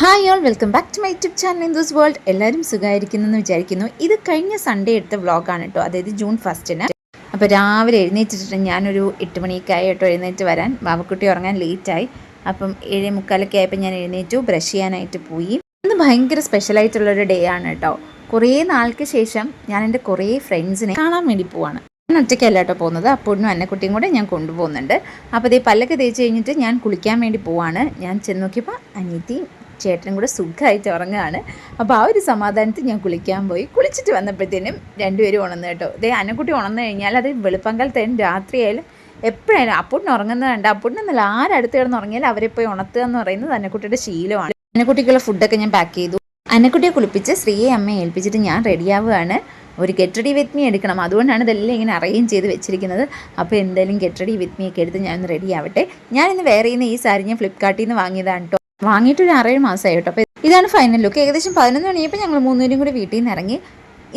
Hi all welcome back to my YouTube channel in this world. എല്ലാവരും സുഖമായിരിക്കുന്നെന്ന് വിചാരിക്കുന്നു. ഇത് കഴിഞ്ഞ സൺഡേ എടുത്ത വ്ളോഗാണ് കേട്ടോ, അതായത് ജൂൺ 1. അപ്പോൾ രാവിലെ എഴുന്നേറ്റിട്ട് ഞാനൊരു 8 മണിക്കായി കേട്ടോ എഴുന്നേറ്റ് വരാൻ. ബാബക്കുട്ടി ഉറങ്ങാൻ ലേറ്റായി. അപ്പം 7:45 ആയപ്പോൾ ഞാൻ എഴുന്നേറ്റു, ബ്രഷ് ചെയ്യാനായിട്ട് പോയി. ഇന്ന് ഭയങ്കര സ്പെഷ്യലായിട്ടുള്ളൊരു ഡേ ആണ് കേട്ടോ. കുറേ നാൾക്ക് ശേഷം ഞാൻ എൻ്റെ കുറേ ഫ്രണ്ട്സിനെ കാണാൻ വേണ്ടി പോവാണ്. ഞാൻ ഒറ്റയ്ക്കല്ല കേട്ടോ പോകുന്നത്, അപ്പോഴും അന്നക്കുട്ടിയും കൂടെ ഞാൻ കൊണ്ടുപോകുന്നുണ്ട്. അപ്പോൾ ഇതേ പല്ലൊക്കെ തേച്ച് കഴിഞ്ഞിട്ട് ഞാൻ കുളിക്കാൻ വേണ്ടി പോവാണ്. ഞാൻ ചെന്ന് നോക്കിയപ്പോൾ അനിയത്തിയും ചേട്ടനും കൂടെ സുഖമായിട്ട് ഉറങ്ങുകയാണ്. അപ്പോൾ ആ ഒരു സമാധാനത്തിൽ ഞാൻ കുളിക്കാൻ പോയി. കുളിച്ചിട്ട് വന്നപ്പോഴത്തേനും രണ്ടുപേരും ഉണർന്നു കേട്ടോ. ഇതേ അന്നക്കുട്ടി ഉണർന്നു കഴിഞ്ഞാൽ അത് വെളുപ്പങ്കാലത്തേനും രാത്രിയായാലും എപ്പോഴായാലും അപ്പൂട്ടിന് ഉറങ്ങുന്നത് കണ്ട് അപ്പൂട്ടിനെന്നല്ല ആരടുത്ത് കിടന്ന് ഉറങ്ങിയാൽ അവരെ പോയി ഉണർത്തുക എന്ന് പറയുന്നത് അന്നക്കുട്ടിയുടെ ശീലമാണ്. അന്നക്കുട്ടിക്കുള്ള ഫുഡൊക്കെ ഞാൻ പാക്ക് ചെയ്തു. അന്നക്കുട്ടിയെ കുളിപ്പിച്ച് ശ്രീയെ അമ്മയെ ഏൽപ്പിച്ചിട്ട് ഞാൻ റെഡിയാവുകയാണ്. ഒരു ഗെറ്റ് റെഡി വിത്ത് മീ എടുക്കണം, അതുകൊണ്ടാണ് ഇതെല്ലാം ഇങ്ങനെ അറേഞ്ച് ചെയ്ത് വെച്ചിരിക്കുന്നത്. അപ്പോൾ എന്തായാലും ഗെറ്റ് റെഡി വിത്ത് മീ ഒക്കെ എടുത്ത് ഞാനൊന്ന് റെഡി ആവട്ടെ. ഞാനിന്ന് വേറെ ചെയ്യുന്ന ഈ സാരി ഞാൻ ഫ്ലിപ്കാർട്ടിൽ നിന്ന് വാങ്ങിയതാണ് കേട്ടോ. വാങ്ങിയിട്ട് ഒരു 6-7 മാസമായി കേട്ടോ. അപ്പോൾ ഇതാണ് ഫൈനൽ ലുക്ക്. ഏകദേശം 11 മണിയപ്പോൾ ഞങ്ങൾ 3 പേരും കൂടി വീട്ടിൽ നിന്ന് ഇറങ്ങി.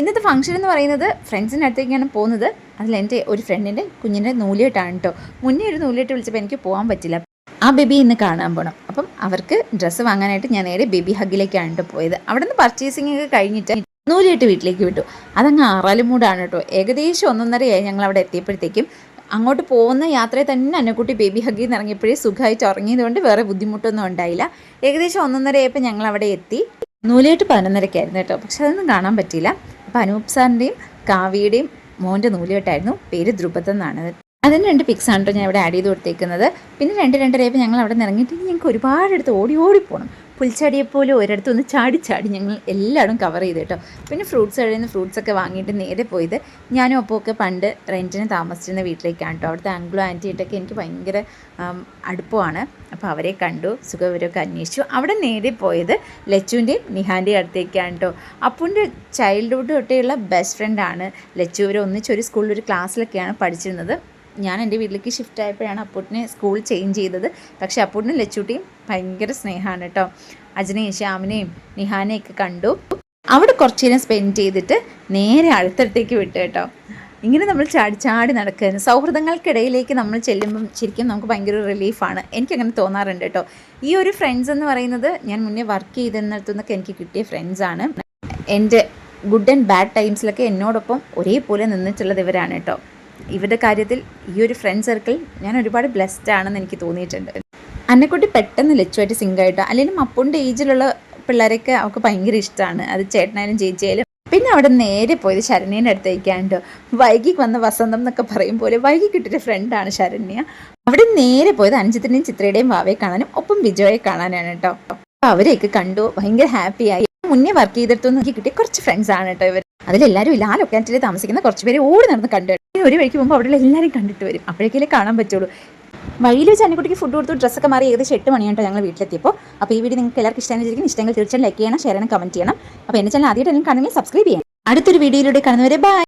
ഇന്നത്തെ ഫംഗ്ഷൻ എന്ന് പറയുന്നത് ഫ്രണ്ട്സിൻ്റെ അടുത്തേക്കാണ് പോകുന്നത്. അതിൽ എൻ്റെ ഒരു ഫ്രണ്ടിൻ്റെ കുഞ്ഞിൻ്റെ നൂലിയെട്ടാണ് കേട്ടോ. മുന്നേ ഒരു നൂലിയെട്ട് വിളിച്ചപ്പോൾ എനിക്ക് പോകാൻ പറ്റില്ല. ആ ബേബി ഇന്ന് കാണാൻ പോകണം. അപ്പം അവർക്ക് ഡ്രസ്സ് വാങ്ങാനായിട്ട് ഞാൻ നേരെ ബേബി ഹഗ്ഗിലേക്കാണ് കേട്ടോ പോയത്. അവിടെ നിന്ന് പർച്ചേസിംഗ് ഒക്കെ കഴിഞ്ഞിട്ട് നൂലിയെട്ട് വീട്ടിലേക്ക് വിട്ടു. അതങ്ങ് ആറാലുമൂടാണ് കേട്ടോ. ഏകദേശം 1:30 ഞങ്ങൾ അവിടെ എത്തിയപ്പോഴത്തേക്കും. അങ്ങോട്ട് പോകുന്ന യാത്രയിൽ തന്നെ അന്നക്കുട്ടി ബേബി ഹഗ്ഗിൽ നിന്ന് ഇറങ്ങിയപ്പോഴേ സുഖമായിട്ട് ഉറങ്ങിയതുകൊണ്ട് വേറെ ബുദ്ധിമുട്ടൊന്നും ഉണ്ടായില്ല. ഏകദേശം 1:30 ആയപ്പോൾ ഞങ്ങൾ അവിടെ എത്തി. നൂലിയെട്ട് 11:30 കേട്ടോ, പക്ഷെ അതൊന്നും കാണാൻ പറ്റിയില്ല. അപ്പോൾ അനൂപ് സാറിൻ്റെയും കാവ്യയുടെയും മോൻ്റെ നൂലിയെട്ടായിരുന്നു. പേര് ധ്രുപദ് എന്നാണ്. അതിന് 2 പിക്സ് ആണ് കേട്ടോ ഞാൻ ഇവിടെ ആഡ് ചെയ്ത് കൊടുത്തേക്കുന്നത്. പിന്നെ 2-2:30 ആയപ്പോൾ ഞങ്ങൾ അവിടെ നിന്ന് ഇറങ്ങിയിട്ട് ഞങ്ങൾക്ക് ഒരുപാടടുത്ത് ഓടി പോകണം. പുൽച്ചാടിയെപ്പോലെ ഒരിടത്ത് ഒന്ന് ചാടി ഞങ്ങൾ എല്ലായിടും കവർ ചെയ്ത് കേട്ടോ. പിന്നെ ഫ്രൂട്ട്സ് കഴിയുന്ന ഫ്രൂട്ട്സൊക്കെ വാങ്ങിയിട്ട് നേരെ പോയത് ഞാനും ഒപ്പമൊക്കെ പണ്ട് റെൻറ്റിന് താമസിച്ചിരുന്ന വീട്ടിലേക്കാണ് കേട്ടോ. അവിടുത്തെ ആംഗ്ലോ ആൻറ്റിയായിട്ടൊക്കെ എനിക്ക് ഭയങ്കര അടുപ്പമാണ്. അപ്പോൾ അവരെ കണ്ടു, സുഖവിവരമൊക്കെ അന്വേഷിച്ചു. അവിടെ നേരെ പോയത് ലച്ചുവിൻ്റെയും നിഹാൻ്റെയും അടുത്തേക്കാണ് കേട്ടോ. അപ്പൂൻ്റെ ചൈൽഡ്ഹുഡ് തൊട്ടേയുള്ള ബെസ്റ്റ് ഫ്രണ്ടാണ് ലച്ചു. ഇവർ ഒന്നിച്ചൊരു സ്കൂളിലൊരു ക്ലാസ്സിലൊക്കെയാണ് പഠിച്ചിരുന്നത്. ഞാൻ എൻ്റെ വീട്ടിലേക്ക് ഷിഫ്റ്റ് ആയപ്പോഴാണ് അപ്പൂട്ടിനെ സ്കൂൾ ചേഞ്ച് ചെയ്തത്. പക്ഷേ അപ്പൂട്ടിനും ലച്ചൂട്ടിയും ഭയങ്കര സ്നേഹമാണ് കേട്ടോ. അജനെയും ശ്യാമിനെയും നിഹാനെയൊക്കെ കണ്ടു. അവിടെ കുറച്ച് നേരം സ്പെൻഡ് ചെയ്തിട്ട് നേരെ അടുത്തടുത്തേക്ക് വിട്ടു കേട്ടോ. ഇങ്ങനെ നമ്മൾ ചാടി നടക്കുകയാണ്. സൗഹൃദങ്ങൾക്കിടയിലേക്ക് നമ്മൾ ചെല്ലുമ്പം ശരിക്കും നമുക്ക് ഭയങ്കര റിലീഫാണ്. എനിക്കങ്ങനെ തോന്നാറുണ്ട് കേട്ടോ. ഈ ഒരു ഫ്രണ്ട്സ് എന്ന് പറയുന്നത് ഞാൻ മുന്നേ വർക്ക് ചെയ്തിരുന്നിടത്തുനിന്നൊക്കെ എനിക്ക് കിട്ടിയ ഫ്രണ്ട്സാണ്. എൻ്റെ ഗുഡ് ആൻഡ് ബാഡ് ടൈംസിലൊക്കെ എന്നോടൊപ്പം ഒരേപോലെ നിന്നിട്ടുള്ളത് ഇവരാണ് കേട്ടോ. ഇവരുടെ കാര്യത്തിൽ ഈ ഒരു ഫ്രണ്ട് സർക്കിൾ ഞാൻ ഒരുപാട് ബ്ലെസ്ഡ് ആണെന്ന് എനിക്ക് തോന്നിയിട്ടുണ്ട്. അന്നക്കുട്ടി പെട്ടെന്ന് ലച്ചുമായിട്ട് സിങ്കായിട്ടോ. അല്ലെങ്കിൽ അപ്പൂൻ്റെ ഏജിലുള്ള പിള്ളേരൊക്കെ അവൾക്ക് ഭയങ്കര ഇഷ്ടമാണ്. അത് ചേട്ടനായാലും ചേച്ചിയായാലും. പിന്നെ അവിടെ നേരെ പോയത് ശരണ്യൻ്റെ അടുത്തേക്കാണ്ടോ. വൈകിക്ക് വന്ന വസന്തം എന്നൊക്കെ പറയും പോലെ വൈകി കിട്ടിയ ഫ്രണ്ടാണ് ശരണ്യ. അവിടെ നേരെ പോയത് അഞ്ജിത്തിൻ്റെയും ചിത്രയുടെയും വാവയെ കാണാനും ഒപ്പം വിജയെ കാണാനാണ് കേട്ടോ. അപ്പോൾ അവരെയൊക്കെ കണ്ടു, ഭയങ്കര ഹാപ്പിയായി. മുന്നേ വർക്ക് ചെയ്തിടത്തുനിന്ന് എനിക്ക് കിട്ടിയ കുറച്ച് ഫ്രണ്ട്സ് ആണ് കേട്ടോ ഇവർ. അതിലെല്ലാവരും ഇല്ല, ആ ലൊക്കാലിറ്റിയിൽ താമസിക്കുന്ന കുറച്ച് പേര് ഓടി നടന്ന് കണ്ടു. ഒരു വഴിക്ക് പോകുമ്പോൾ അവിടെയുള്ള എല്ലാവരും കണ്ടിട്ട് വരും, അപ്പോഴേക്കല്ലേ കാണാൻ പറ്റുള്ളൂ. വഴിയിൽ വെച്ച് അന്നക്കുട്ടിക്ക് ഫുഡ് കൊടുത്തു, ഡ്രസ്സൊക്കെ മാറി ഏകദേശം 8 മണിയായിട്ടോ ഞങ്ങൾ വീട്ടിലെത്തിയപ്പോൾ. അപ്പോൾ ഈ വീഡിയോ നിങ്ങൾക്ക് എല്ലാവർക്കും ഇഷ്ടമായിരിക്കും. ഇഷ്ടമെങ്കിൽ തീർച്ചയായും ലൈക്ക് ചെയ്യണം, ഷെയർ ചെയ്യണം, കമൻറ്റ് ചെയ്യണം. അപ്പോൾ എൻ്റെ ചാനൽ ആദ്യമായിട്ട് കാണുമെങ്കിൽ സബ്സ്ക്രൈബ് ചെയ്യണം. അടുത്തൊരു വീഡിയോയിലൂടെ കാണുന്നവരെ ബൈ.